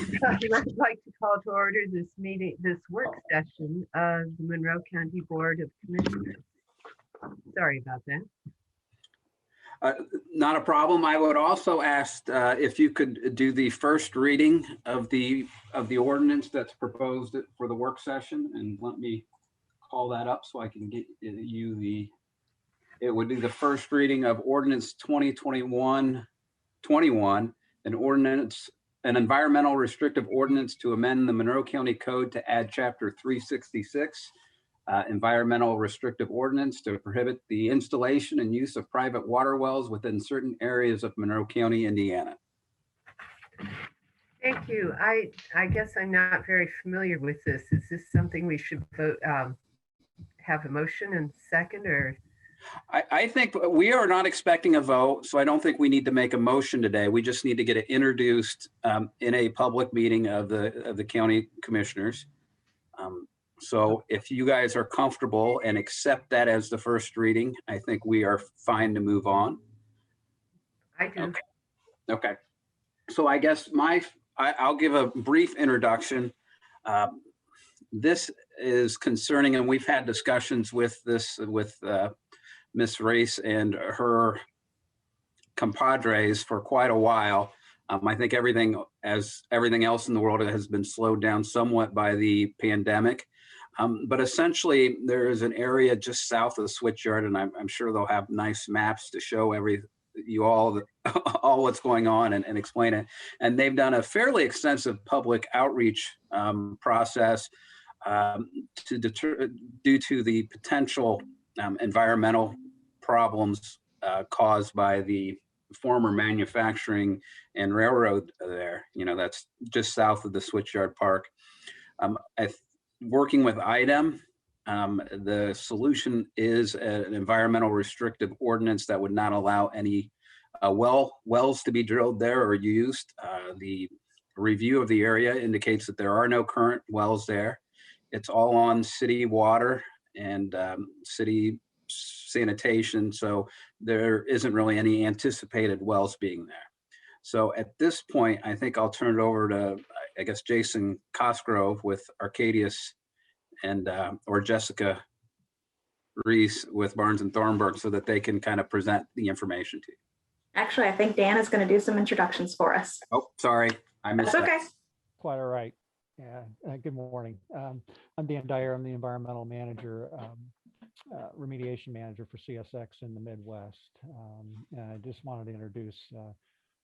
I'd like to call to order this meeting, this work session of the Monroe County Board of Commissioners. Sorry about that. Not a problem. I would also ask if you could do the first reading of the ordinance that's proposed for the work session, and let me call that up so I can get you the. It would be the first reading of ordinance 2021-21, an environmental restrictive ordinance to amend the Monroe County Code to add Chapter 366. Environmental restrictive ordinance to prohibit the installation and use of private water wells within certain areas of Monroe County, Indiana. Thank you. I guess I'm not very familiar with this. Is this something we should vote, have a motion and second, or? I think we are not expecting a vote, so I don't think we need to make a motion today. We just need to get it introduced in a public meeting of the county commissioners. So if you guys are comfortable and accept that as the first reading, I think we are fine to move on. I do. Okay. So I guess I'll give a brief introduction. This is concerning, and we've had discussions with this with Miss Race and her compadres for quite a while. I think everything else in the world has been slowed down somewhat by the pandemic. But essentially, there is an area just south of the switchyard, and I'm sure they'll have nice maps to show you all what's going on and explain it. And they've done a fairly extensive public outreach process due to the potential environmental problems caused by the former manufacturing and railroad there. That's just south of the switchyard park. Working with IDEM, the solution is an environmental restrictive ordinance that would not allow any wells to be drilled there or used. The review of the area indicates that there are no current wells there. It's all on city water and city sanitation, so there isn't really any anticipated wells being there. So at this point, I think I'll turn it over to, I guess, Jason Cosgrove with Arcadius and or Jessica Reese with Barnes and Thornburg, so that they can kind of present the information to you. Actually, I think Dan is going to do some introductions for us. Oh, sorry, I missed That's okay. that. Quite all right. Yeah. Good morning. I'm Dan Dyer. I'm the environmental manager, remediation manager for CSX in the Midwest. And I just wanted to introduce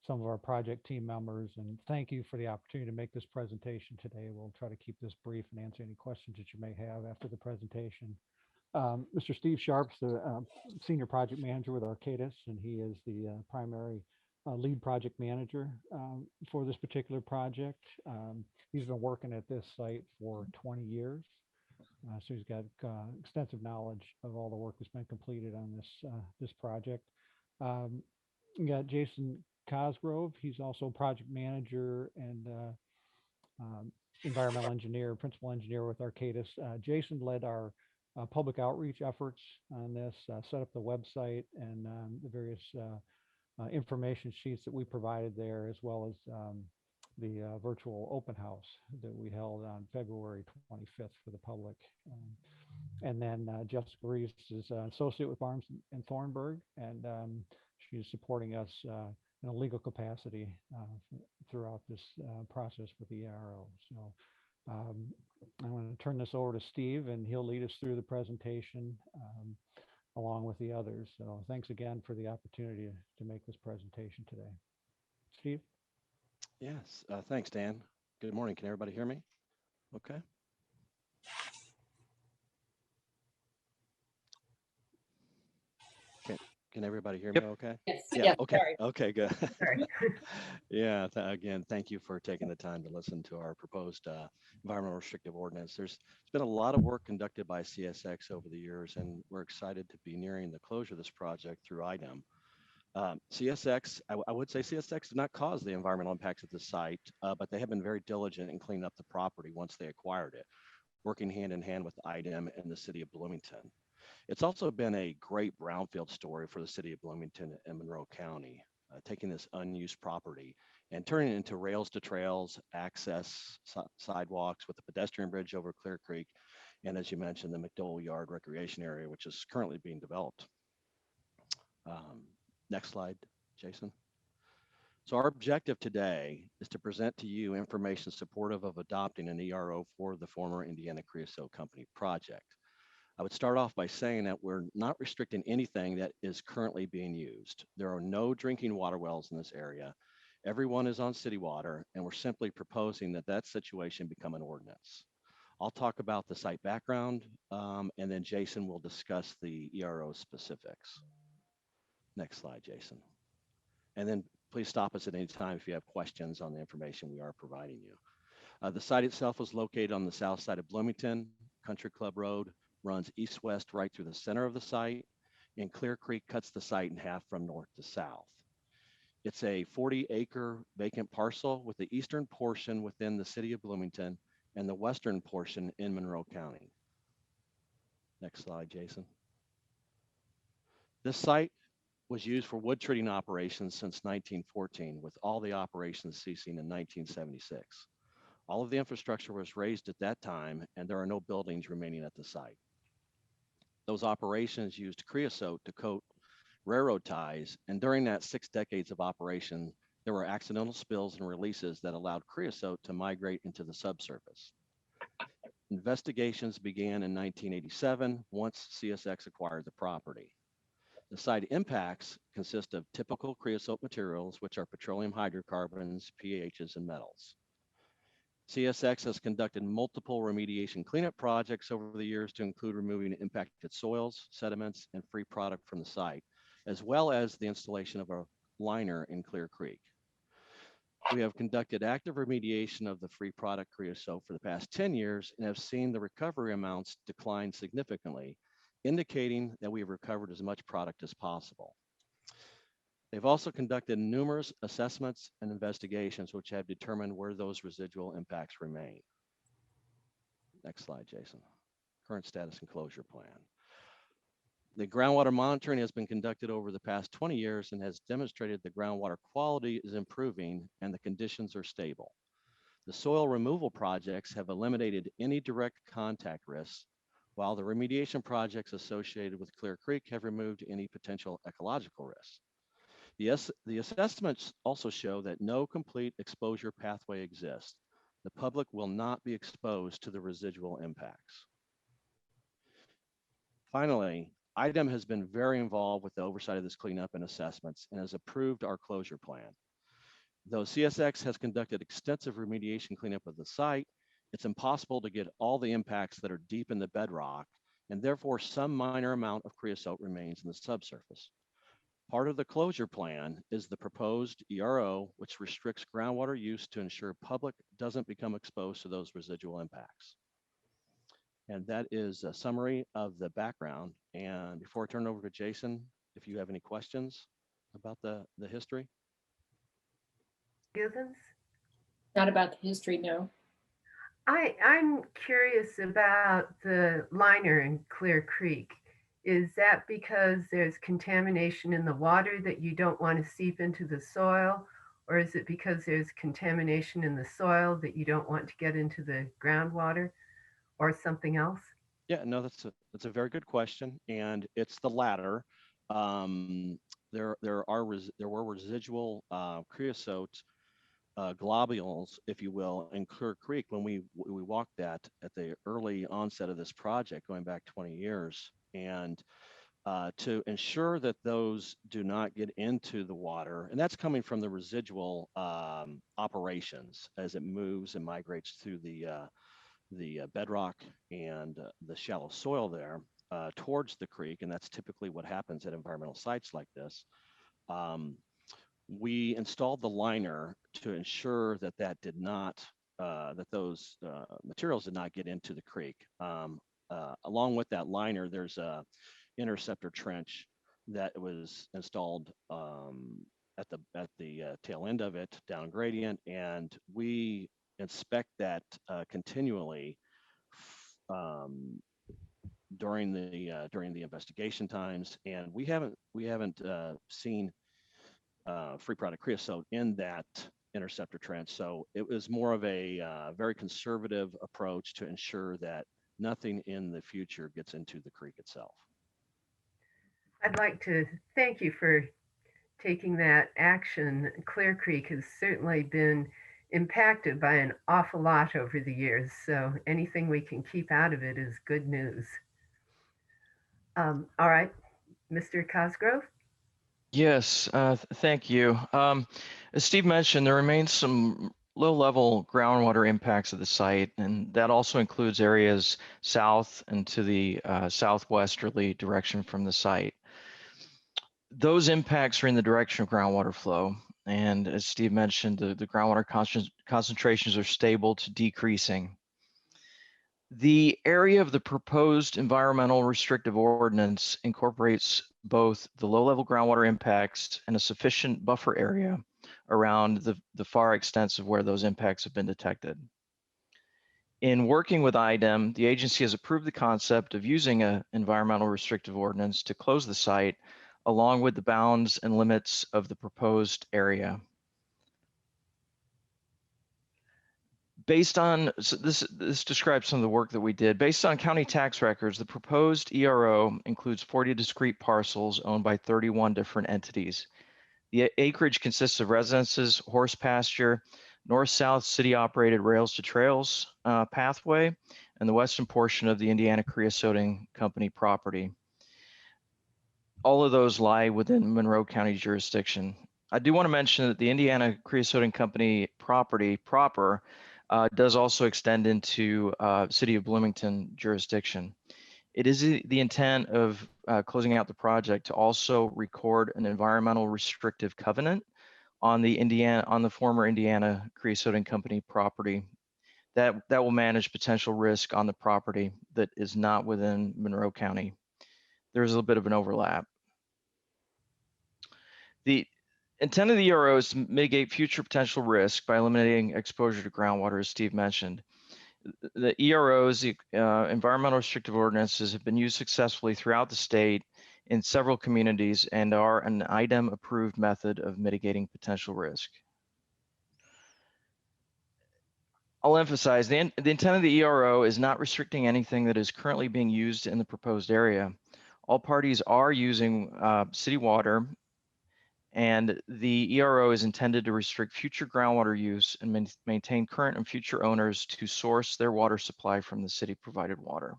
some of our project team members and thank you for the opportunity to make this presentation today. We'll try to keep this brief and answer any questions that you may have after the presentation. Mr. Steve Sharp's the senior project manager with Arcadis, and he is the primary lead project manager for this particular project. He's been working at this site for 20 years. So he's got extensive knowledge of all the work that's been completed on this project. We got Jason Cosgrove. He's also project manager and environmental engineer, principal engineer with Arcadis. Jason led our public outreach efforts on this, set up the website and the various information sheets that we provided there, as well as the virtual open house that we held on February 25th for the public. And then Jessica Reese is an associate with Barnes and Thornburg, and she's supporting us in a legal capacity throughout this process with the ARO. So I'm going to turn this over to Steve, and he'll lead us through the presentation along with the others. So thanks again for the opportunity to make this presentation today. Steve? Yes, thanks, Dan. Good morning. Can everybody hear me? Okay. Can everybody hear me okay? Yes. Yeah. Yes, Okay. sorry. Okay, good. Sorry. Yeah. Again, thank you for taking the time to listen to our proposed environmental restrictive ordinance. There's been a lot of work conducted by CSX over the years, and we're excited to be nearing the closure of this project through IDEM. CSX, I would say CSX did not cause the environmental impacts at the site, but they have been very diligent in cleaning up the property once they acquired it, working hand in hand with IDEM and the city of Bloomington. It's also been a great brownfield story for the city of Bloomington and Monroe County, taking this unused property and turning it into rails to trails, access sidewalks with a pedestrian bridge over Clear Creek. And as you mentioned, the McDowell Yard Recreation Area, which is currently being developed. Next slide, Jason. So our objective today is to present to you information supportive of adopting an ERO for the former Indiana Creosote Company project. I would start off by saying that we're not restricting anything that is currently being used. There are no drinking water wells in this area. Everyone is on city water, and we're simply proposing that that situation become an ordinance. I'll talk about the site background, and then Jason will discuss the ERO specifics. Next slide, Jason. And then please stop us at any time if you have questions on the information we are providing you. The site itself is located on the south side of Bloomington. Country Club Road runs east-west right through the center of the site, and Clear Creek cuts the site in half from north to south. It's a 40-acre vacant parcel with the eastern portion within the city of Bloomington and the western portion in Monroe County. Next slide, Jason. This site was used for wood treating operations since 1914, with all the operations ceasing in 1976. All of the infrastructure was raised at that time, and there are no buildings remaining at the site. Those operations used creosote to coat railroad ties, and during that 6 decades of operation, there were accidental spills and releases that allowed creosote to migrate into the subsurface. Investigations began in 1987 once CSX acquired the property. The site impacts consist of typical creosote materials, which are petroleum hydrocarbons, PAHs, and metals. CSX has conducted multiple remediation cleanup projects over the years to include removing impacted soils, sediments, and free product from the site, as well as the installation of a liner in Clear Creek. We have conducted active remediation of the free product creosote for the past 10 years and have seen the recovery amounts decline significantly, indicating that we have recovered as much product as possible. They've also conducted numerous assessments and investigations which have determined where those residual impacts remain. Next slide, Jason. Current status and closure plan. The groundwater monitoring has been conducted over the past 20 years and has demonstrated the groundwater quality is improving and the conditions are stable. The soil removal projects have eliminated any direct contact risks, while the remediation projects associated with Clear Creek have removed any potential ecological risks. The assessments also show that no complete exposure pathway exists. The public will not be exposed to the residual impacts. Finally, IDEM has been very involved with the oversight of this cleanup and assessments and has approved our closure plan. Though CSX has conducted extensive remediation cleanup of the site, it's impossible to get all the impacts that are deep in the bedrock, and therefore some minor amount of creosote remains in the subsurface. Part of the closure plan is the proposed ERO, which restricts groundwater use to ensure public doesn't become exposed to those residual impacts. And that is a summary of the background. And before I turn it over to Jason, if you have any questions about the history. Givens? Not about the history, no. I'm curious about the liner in Clear Creek. Is that because there's contamination in the water that you don't want to seep into the soil? Or is it because there's contamination in the soil that you don't want to get into the groundwater, or something else? Yeah, no, that's a very good question, and it's the latter. There were residual creosote globules, if you will, in Clear Creek when we walked that at the early onset of this project, going back 20 years, and to ensure that those do not get into the water, and that's coming from the residual operations as it moves and migrates through the bedrock and the shallow soil there towards the creek, and that's typically what happens at environmental sites like this. We installed the liner to ensure that those materials did not get into the creek. Along with that liner, there's a interceptor trench that was installed at the tail end of it, down gradient, and we inspect that continually during the investigation times, and we haven't seen free product creosote in that interceptor trench. So it was more of a very conservative approach to ensure that nothing in the future gets into the creek itself. I'd like to thank you for taking that action. Clear Creek has certainly been impacted by an awful lot over the years, so anything we can keep out of it is good news. All right, Mr. Cosgrove? Yes, thank you. As Steve mentioned, there remains some low-level groundwater impacts of the site, and that also includes areas south and to the southwesterly direction from the site. Those impacts are in the direction of groundwater flow, and as Steve mentioned, the groundwater concentrations are stable to decreasing. The area of the proposed environmental restrictive ordinance incorporates both the low-level groundwater impacts and a sufficient buffer area around the far extents of where those impacts have been detected. In working with IDEM, the agency has approved the concept of using an environmental restrictive ordinance to close the site along with the bounds and limits of the proposed area. Based on, so this describes some of the work that we did. Based on county tax records, the proposed ERO includes 40 discrete parcels owned by 31 different entities. The acreage consists of residences, horse pasture, north-south city-operated rails to trails pathway, and the western portion of the Indiana Creosoting Company property. All of those lie within Monroe County jurisdiction. I do want to mention that the Indiana Creosoting Company property proper does also extend into City of Bloomington jurisdiction. It is the intent of closing out the project to also record an environmental restrictive covenant on the former Indiana Creosoting Company property that will manage potential risk on the property that is not within Monroe County. There's a little bit of an overlap. The intent of the ERO is to mitigate future potential risk by eliminating exposure to groundwater, as Steve mentioned. The EROs, environmental restrictive ordinances, have been used successfully throughout the state in several communities and are an IDEM approved method of mitigating potential risk. I'll emphasize the intent of the ERO is not restricting anything that is currently being used in the proposed area. All parties are using city water, and the ERO is intended to restrict future groundwater use and maintain current and future owners to source their water supply from the city provided water.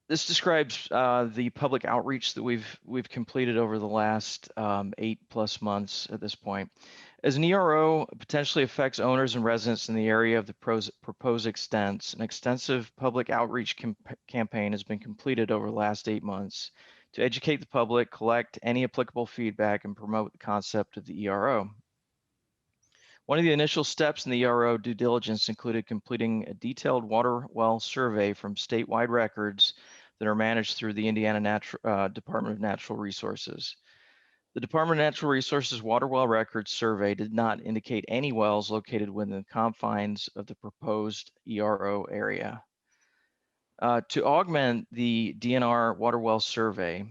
This describes the public outreach that we've completed over the last 8+ months at this point. As an ERO potentially affects owners and residents in the area of the proposed extents, an extensive public outreach campaign has been completed over the last 8 months to educate the public, collect any applicable feedback, and promote the concept of the ERO. One of the initial steps in the ERO due diligence included completing a detailed water well survey from statewide records that are managed through the Indiana Department of Natural Resources. The Department of Natural Resources Water Well Records Survey did not indicate any wells located within the confines of the proposed ERO area. To augment the DNR Water Well Survey,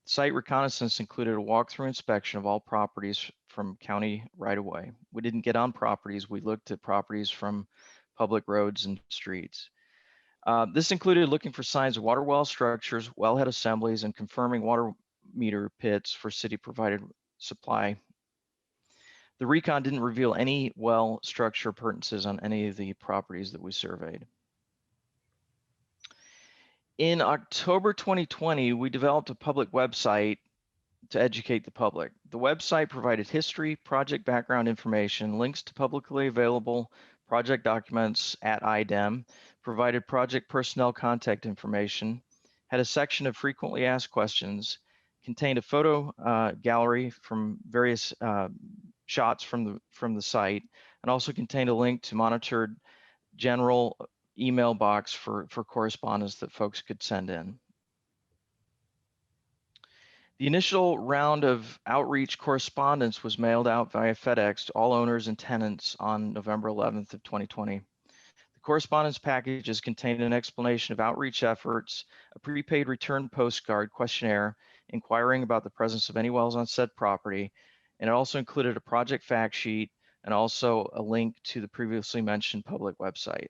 site reconnaissance included a walkthrough inspection of all properties from county right-of-way. We didn't get on properties, we looked at properties from public roads and streets. This included looking for signs of water well structures, wellhead assemblies, and confirming water meter pits for city provided supply. The recon didn't reveal any well structure appurtenances on any of the properties that we surveyed. In October 2020, we developed a public website to educate the public. The website provided history, project background information, links to publicly available project documents at IDEM, provided project personnel contact information, had a section of frequently asked questions, contained a photo gallery from various shots from the site, and also contained a link to monitored general email box for correspondence that folks could send in. The initial round of outreach correspondence was mailed out via FedEx to all owners and tenants on November 11th of 2020. The correspondence packages contained an explanation of outreach efforts, a prepaid return postcard questionnaire inquiring about the presence of any wells on said property, and it also included a project fact sheet and also a link to the previously mentioned public website.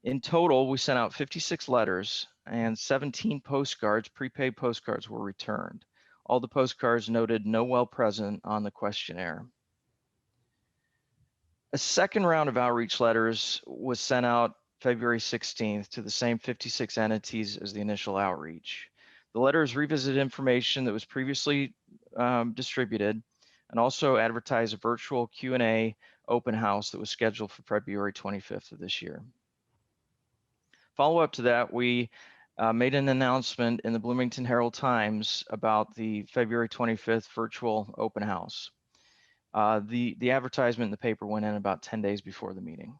In total, we sent out 56 letters and 17 postcards, prepaid postcards were returned. All the postcards noted no well present on the questionnaire. A second round of outreach letters was sent out February 16th to the same 56 entities as the initial outreach. The letters revisited information that was previously distributed and also advertised a virtual Q&A open house that was scheduled for February 25th of this year. Follow up to that, we made an announcement in the Bloomington Herald Times about the February 25th virtual open house. The advertisement in the paper went in about 10 days before the meeting.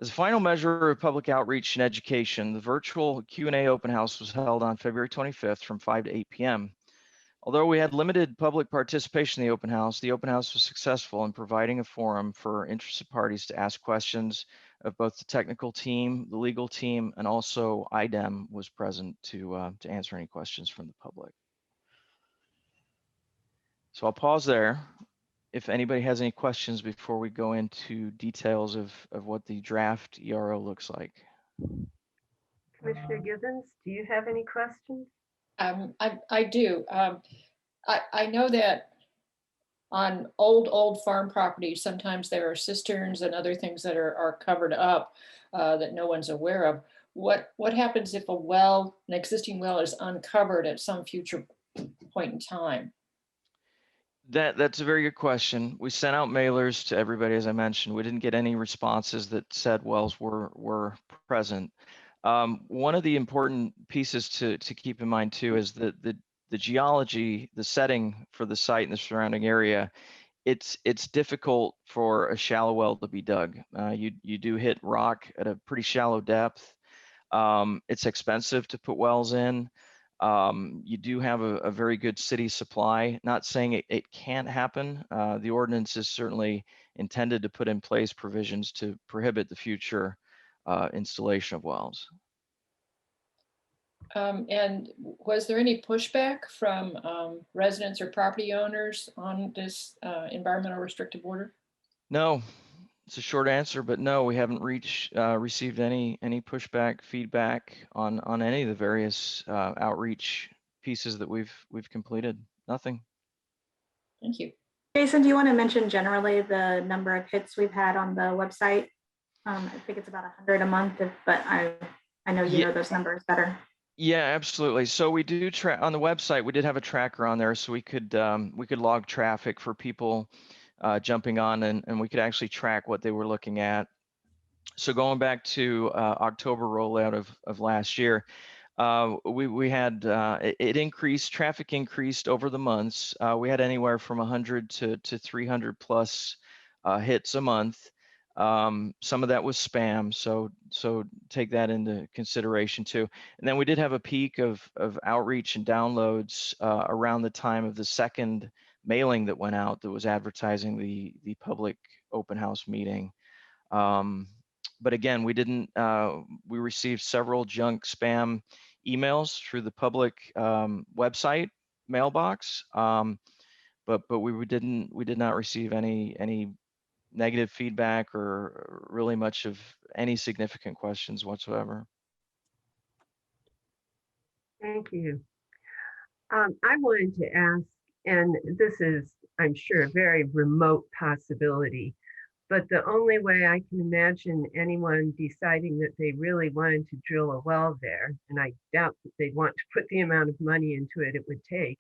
As a final measure of public outreach and education, the virtual Q&A open house was held on February 25th from 5 to 8 p.m. Although we had limited public participation in the open house was successful in providing a forum for interested parties to ask questions of both the technical team, the legal team, and also IDEM was present to answer any questions from the public. So I'll pause there. If anybody has any questions before we go into details of what the draft ERO looks like. Commissioner Gibbons, do you have any questions? I do. I know that on old farm properties, sometimes there are cisterns and other things that are covered up that no one's aware of. What happens if an existing well is uncovered at some future point in time? That's a very good question. We sent out mailers to everybody, as I mentioned. We didn't get any responses that said wells were present. One of the important pieces to keep in mind too is that the geology, the setting for the site and the surrounding area, it's difficult for a shallow well to be dug. You do hit rock at a pretty shallow depth. It's expensive to put wells in. You do have a very good city supply. Not saying it can't happen. The ordinance is certainly intended to put in place provisions to prohibit the future installation of wells. And was there any pushback from residents or property owners on this environmental restrictive order? No, it's a short answer, but no, we haven't received any pushback, feedback on any of the various outreach pieces that we've completed. Nothing. Thank you. Jason, do you want to mention generally the number of hits we've had on the website? I think it's about 100 a month, but I know you know those numbers better. Yeah, absolutely. So we do track on the website. We did have a tracker on there, so we could log traffic for people jumping on, and we could actually track what they were looking at. So going back to October rollout of last year, we had it increased, traffic increased over the months. We had anywhere from 100 to 300 plus hits a month. Some of that was spam, so take that into consideration too. And then we did have a peak of outreach and downloads around the time of the second mailing that went out that was advertising the public open house meeting. But again, we received several junk spam emails through the public website mailbox, but we did not receive any negative feedback or really much of any significant questions whatsoever. Thank you. I wanted to ask, and this is, I'm sure, a very remote possibility, but the only way I can imagine anyone deciding that they really wanted to drill a well there, and I doubt that they'd want to put the amount of money into it would take,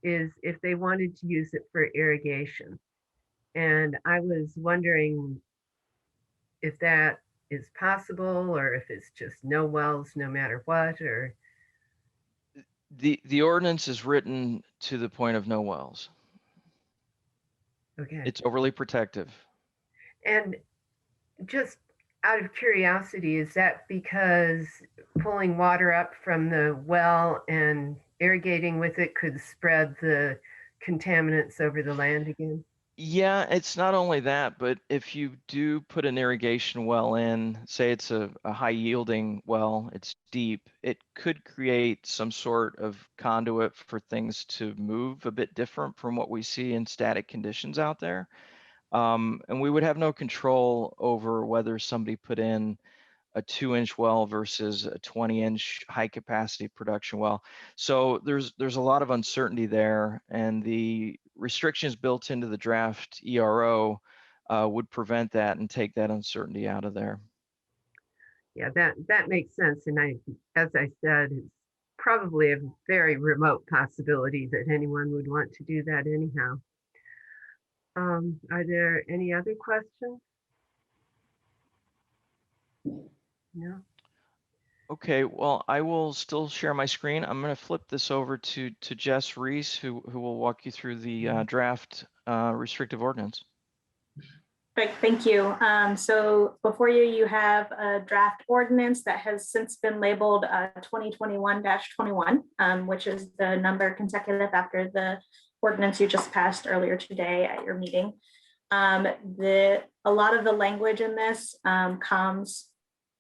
is if they wanted to use it for irrigation. And I was wondering if that is possible, or if it's just no wells no matter what, or the ordinance is written to the point of no wells. okay. It's overly protective. And just out of curiosity, is that because pulling water up from the well and irrigating with it could spread the contaminants over the land again? Yeah, it's not only that, but if you do put an irrigation well in, say it's a high yielding well, it's deep, it could create some sort of conduit for things to move a bit different from what we see in static conditions out there. And we would have no control over whether somebody put in a 2-inch well versus a 20-inch high capacity production well. So there's a lot of uncertainty there, and the restrictions built into the draft ERO would prevent that and take that uncertainty out of there. Yeah, that makes sense. And as I said, it's probably a very remote possibility that anyone would want to do that anyhow. Are there any other questions? No. Okay, well, I will still share my screen. I'm going to flip this over to Jess Reese, who will walk you through the draft restrictive ordinance. Great, thank you. So before you, you have a draft ordinance that has since been labeled 2021-21, which is the number consecutive after the ordinance you just passed earlier today at your meeting. A lot of the language in this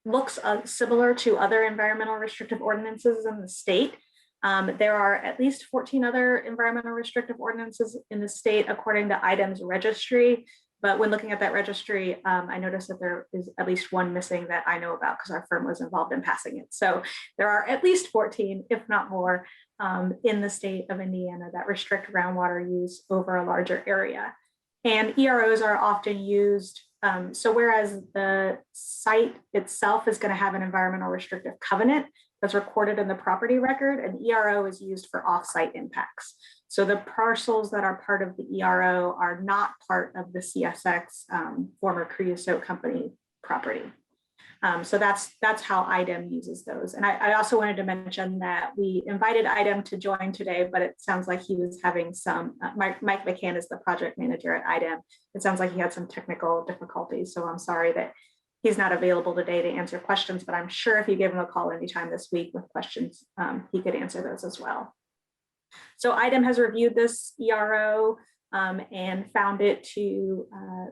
looks similar to other environmental restrictive ordinances in the state. There are at least 14 other environmental restrictive ordinances in the state according to IDEM's registry. But when looking at that registry, I noticed that there is at least one missing that I know about because our firm was involved in passing it. So there are at least 14, if not more, in the state of Indiana that restrict groundwater use over a larger area. And EROs are often used. So whereas the site itself is going to have an environmental restrictive covenant that's recorded in the property record, an ERO is used for off-site impacts. So the parcels that are part of the ERO are not part of the CSX former creosote company property. So that's how IDEM uses those. And I also wanted to mention that we invited IDEM to join today, but it sounds like he was having some, Mike McCann is the project manager at IDEM. It sounds like he had some technical difficulties. So I'm sorry that he's not available today to answer questions, but I'm sure if you give him a call anytime this week with questions, he could answer those as well. So IDEM has reviewed this ERO and found it to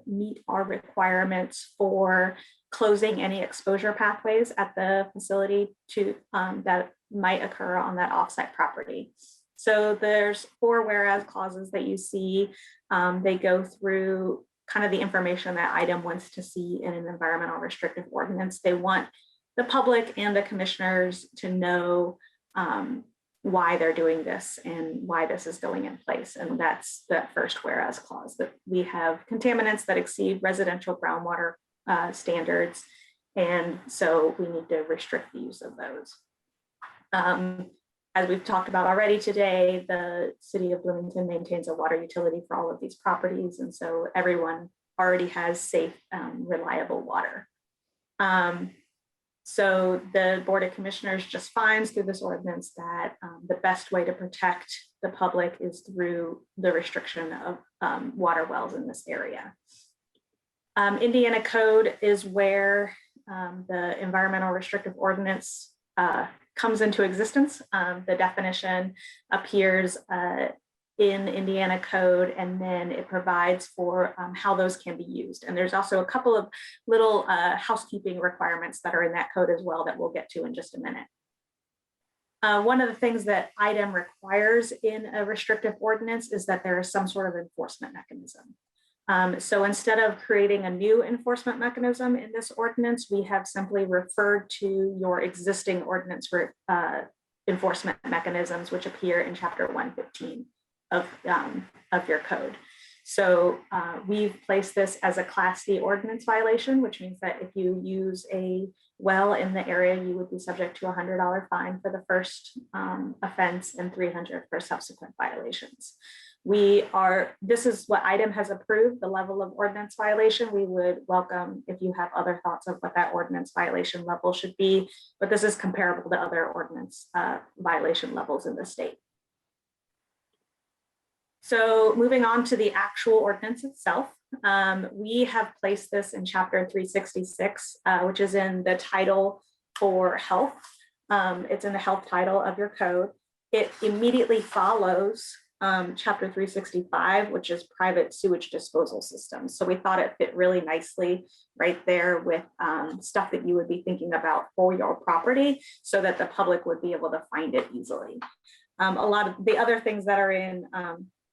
meet our requirements for closing any exposure pathways at the facility to that might occur on that offsite property. So there's 4 whereas clauses that you see. They go through kind of the information that IDEM wants to see in an environmental restrictive ordinance. They want the public and the commissioners to know why they're doing this and why this is going in place. And that's that first whereas clause, that we have contaminants that exceed residential groundwater standards. And so we need to restrict the use of those. As we've talked about already today, the city of Bloomington maintains a water utility for all of these properties. And so everyone already has safe, reliable water. So the Board of Commissioners just finds through this ordinance that the best way to protect the public is through the restriction of water wells in this area. Indiana code is where the environmental restrictive ordinance comes into existence. The definition appears in Indiana code, and then it provides for how those can be used. And there's also a couple of little housekeeping requirements that are in that code as well that we'll get to in just a minute. One of the things that IDEM requires in a restrictive ordinance is that there is some sort of enforcement mechanism. So instead of creating a new enforcement mechanism in this ordinance, we have simply referred to your existing ordinance for enforcement mechanisms, which appear in chapter 115 of your code. So we've placed this as a Class D ordinance violation, which means that if you use a well in the area, you would be subject to a $100 fine for the first offense and $300 for subsequent violations. This is what IDEM has approved, the level of ordinance violation. We would welcome if you have other thoughts of what that ordinance violation level should be, but this is comparable to other ordinance violation levels in the state. So moving on to the actual ordinance itself, we have placed this in chapter 366, which is in the title for health. It's in the health title of your code. It immediately follows chapter 365, which is private sewage disposal systems. So we thought it fit really nicely right there with stuff that you would be thinking about for your property so that the public would be able to find it easily. A lot of the other things that are in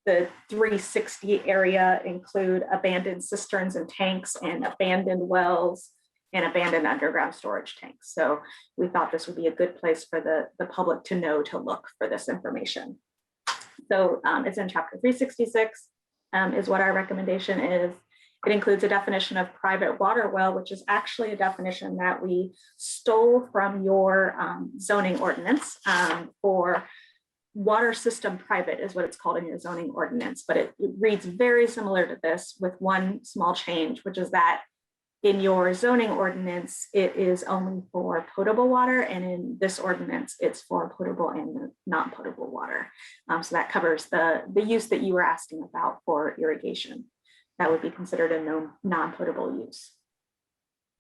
the 360 area include abandoned cisterns and tanks and abandoned wells and abandoned underground storage tanks. So we thought this would be a good place for the public to know to look for this information. So it's in chapter 366 is what our recommendation is. It includes a definition of private water well, which is actually a definition that we stole from your zoning ordinance for water system private is what it's called in your zoning ordinance, but it reads very similar to this with one small change, which is that in your zoning ordinance, it is only for potable water, and in this ordinance, it's for potable and non-potable water. So that covers the use that you were asking about for irrigation. That would be considered a non-potable use.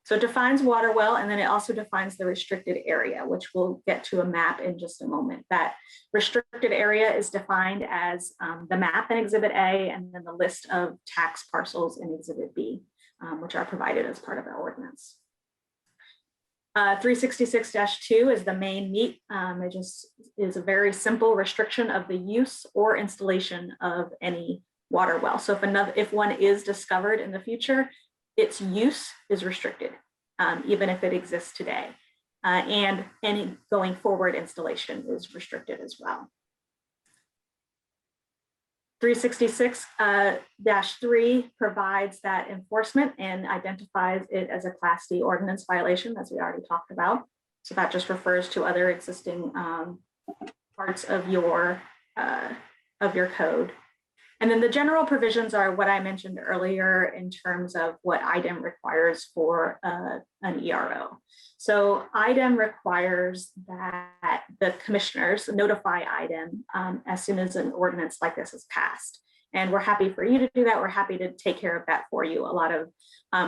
So it defines water well, and then it also defines the restricted area, which we'll get to a map in just a moment. That restricted area is defined as the map in Exhibit A, and then the list of tax parcels in Exhibit B. Which are provided as part of our ordinance. 366-2 is the main meat. It just is a very simple restriction of the use or installation of any water well. So if one is discovered in the future, its use is restricted, even if it exists today. And any going forward installation is restricted as well. 366-3 provides that enforcement and identifies it as a Class D ordinance violation, as we already talked about. So that just refers to other existing parts of your code. And then the general provisions are what I mentioned earlier in terms of what IDEM requires for an ERO. So IDEM requires that the commissioners notify IDEM as soon as an ordinance like this is passed. And we're happy for you to do that. We're happy to take care of that for you. A lot of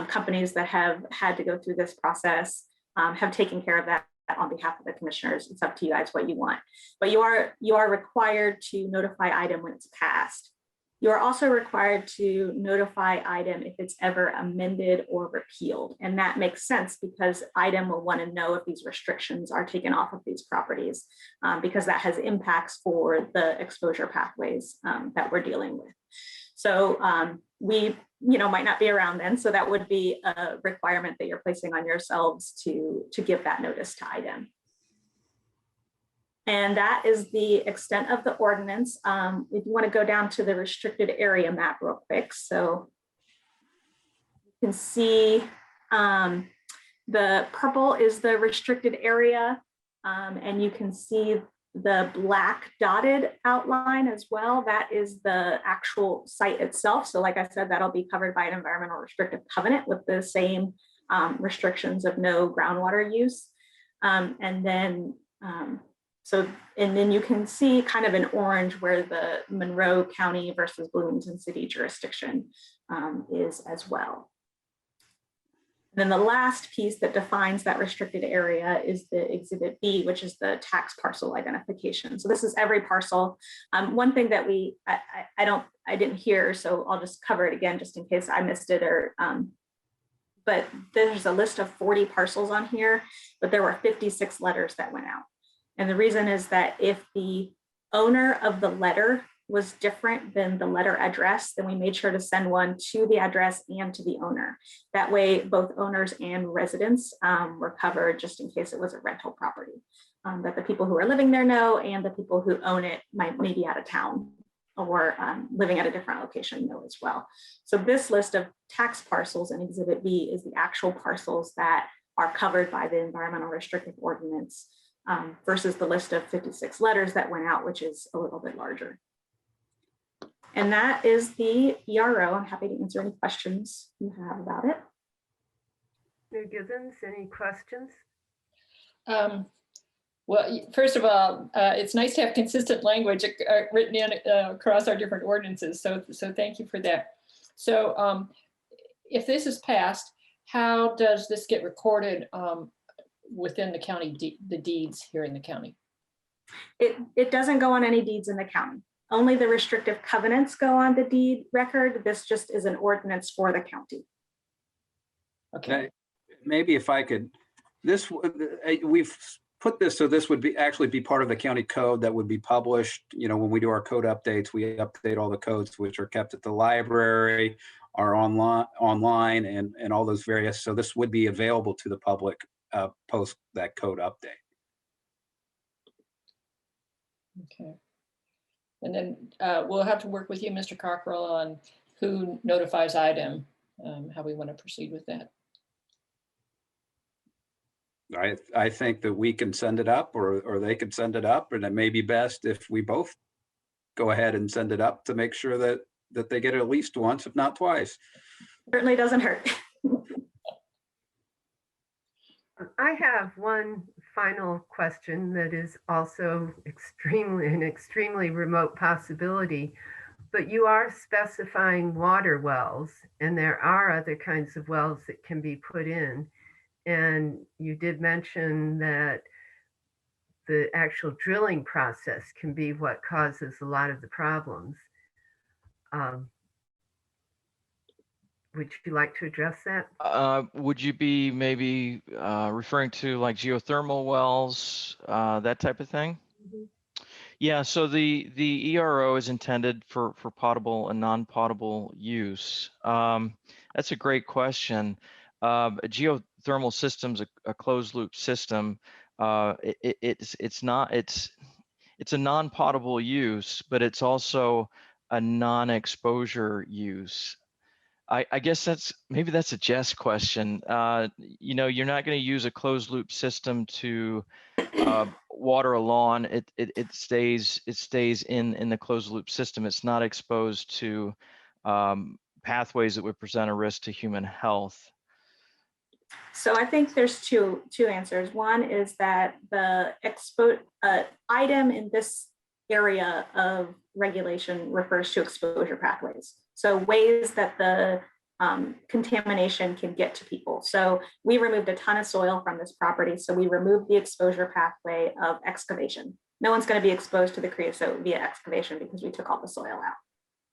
companies that have had to go through this process have taken care of that on behalf of the commissioners. It's up to you guys what you want. But you are required to notify IDEM when it's passed. You are also required to notify IDEM if it's ever amended or repealed. And that makes sense because IDEM will want to know if these restrictions are taken off of these properties because that has impacts for the exposure pathways that we're dealing with. So we might not be around then. So that would be a requirement that you're placing on yourselves to give that notice to IDEM. And that is the extent of the ordinance. If you want to go down to the restricted area map real quick. So you can see the purple is the restricted area. And you can see the black dotted outline as well. That is the actual site itself. So like I said, that'll be covered by an environmental restrictive covenant with the same restrictions of no groundwater use. And then you can see kind of in orange where the Monroe County versus Bloomington City jurisdiction is as well. And then the last piece that defines that restricted area is the Exhibit B, which is the tax parcel identification. So this is every parcel. One thing that I didn't hear, so I'll just cover it again just in case I missed it but there's a list of 40 parcels on here, but there were 56 letters that went out. And the reason is that if the owner of the letter was different than the letter address, then we made sure to send one to the address and to the owner. That way, both owners and residents were covered just in case it was a rental property, that the people who are living there know and the people who own it may be out of town or living at a different location know as well. So this list of tax parcels in Exhibit B is the actual parcels that are covered by the environmental restrictive ordinance versus the list of 56 letters that went out, which is a little bit larger. And that is the ERO. I'm happy to answer any questions you have about it. Mayor Givens, any questions? Well, first of all, it's nice to have consistent language written in across our different ordinances. So thank you for that. So if this is passed, how does this get recorded within the county, the deeds here in the county? It doesn't go on any deeds in the county. only the restrictive covenants go on the deed record. This just is an ordinance for the county. Okay, Maybe if I could, we've put this so this would be actually be part of the county code that would be published. You know, when we do our code updates, we update all the codes which are kept at the library, are online, and all those various. So this would be available to the public post that code update. okay. And then we'll have to work with you, Mr. Cockrell, on who notifies IDEM, how we want to proceed with that. I think that we can send it up, or they could send it up, and it may be best if we both go ahead and send it up to make sure that they get it at least once, if not twice. Certainly doesn't hurt. I have one final question that is also an extremely remote possibility, but you are specifying water wells, and there are other kinds of wells that can be put in. And you did mention that the actual drilling process can be what causes a lot of the problems. Would you like to address that? Would you be maybe referring to like geothermal wells, that type of thing? Mhm. Yeah, so the ERO is intended for potable and non-potable use. That's a great question. A geothermal system's a closed loop system. It's a non-potable use, but it's also a non-exposure use. I guess maybe that's a Jess question. You know, you're not going to use a closed loop system to water a lawn. It stays in the closed loop system. It's not exposed to pathways that would present a risk to human health. So I think there's two answers. One is that the item in this area of regulation refers to exposure pathways. So ways that the contamination can get to people. So we removed a ton of soil from this property. So we removed the exposure pathway of excavation. No one's going to be exposed to the creosote via excavation because we took all the soil out.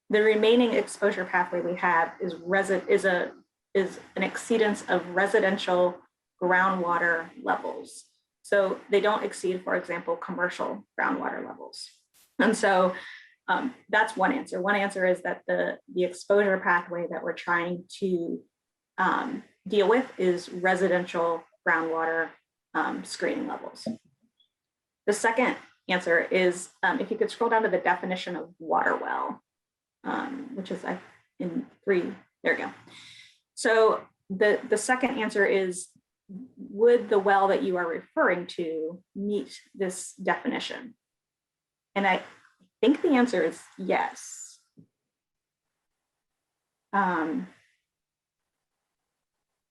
The remaining exposure pathway we have is an exceedance of residential groundwater levels. So they don't exceed, for example, commercial groundwater levels. And so that's one answer. One answer is that the exposure pathway that we're trying to deal with is residential groundwater screening levels. The second answer is if you could scroll down to the definition of water well, which is in 3, there we go. So the second answer is, would the well that you are referring to meet this definition? And I think the answer is yes.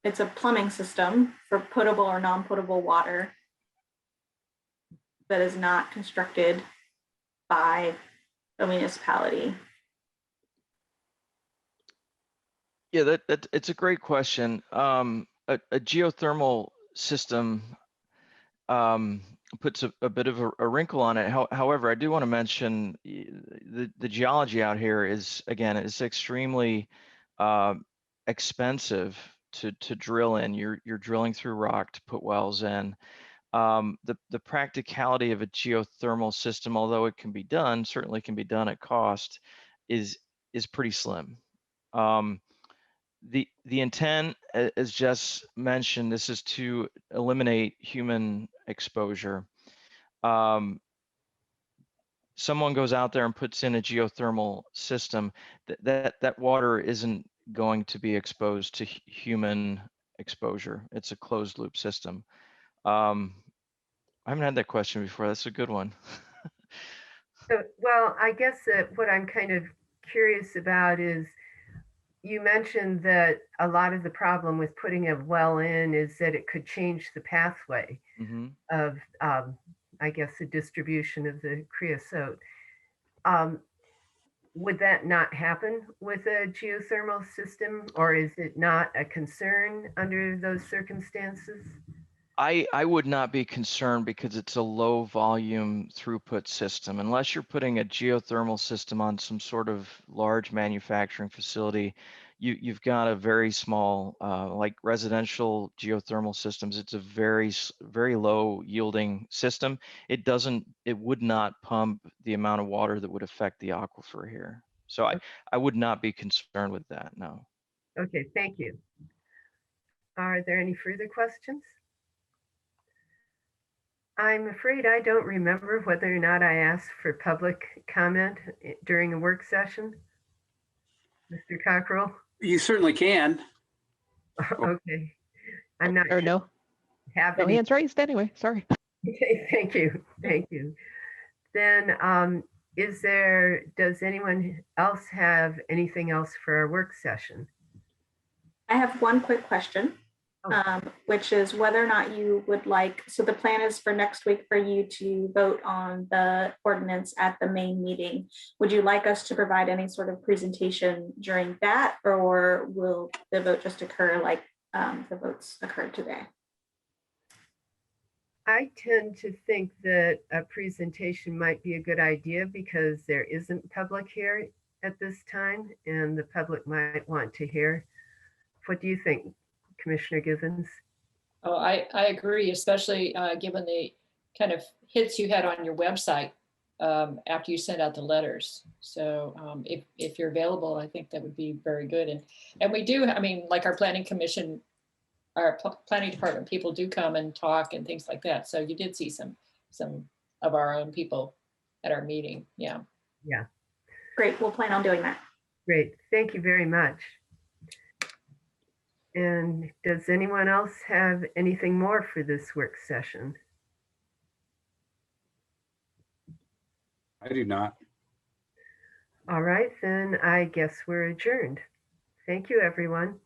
It's a plumbing system for potable or non-potable water that is not constructed by a municipality. Yeah, that it's a great question. A geothermal system puts a bit of a wrinkle on it. However, I do want to mention the geology out here is, again, it's extremely expensive to drill in. You're drilling through rock to put wells in. The practicality of a geothermal system, although it can be done, certainly can be done at cost, is pretty slim. The intent, as Jess mentioned, this is to eliminate human exposure. Someone goes out there and puts in a geothermal system, that water isn't going to be exposed to human exposure. It's a closed loop system. I haven't had that question before. That's a good one. Well, I guess that what I'm kind of curious about is, you mentioned that a lot of the problem with putting a well in is that it could change the pathway of, I guess, the distribution of the creosote. Would that not happen with a geothermal system, or is it not a concern under those circumstances? I would not be concerned because it's a low volume throughput system. Unless you're putting a geothermal system on some sort of large manufacturing facility, you've got a very small, like residential geothermal systems. It's a very low yielding system. It would not pump the amount of water that would affect the aquifer here. So I would not be concerned with that, no. Okay, thank you. Are there any further questions? I'm afraid I don't remember whether or not I asked for public comment during a work session. Mr. Cockrell? You certainly can. Okay. I'm not Or no, have no any. hands raised anyway. Sorry. Okay, thank you. Thank you. Then does anyone else have anything else for our work session? I have one quick question, Oh. which is whether or not you would like, so the plan is for next week for you to vote on the ordinance at the main meeting. Would you like us to provide any sort of presentation during that, or will the vote just occur like the votes occurred today? I tend to think that a presentation might be a good idea because there isn't public here at this time and the public might want to hear. What do you think, Commissioner Givens? Oh, I agree, especially given the kind of hits you had on your website after you sent out the letters. So if you're available, I think that would be very good. And we do, I mean, like our planning commission, our planning department people do come and talk and things like that. So you did see some of our own people at our meeting. Yeah. Yeah. Great, we'll plan on doing that. Great. Thank you very much. And does anyone else have anything more for this work session? I do not. All right, then I guess we're adjourned. Thank you, everyone.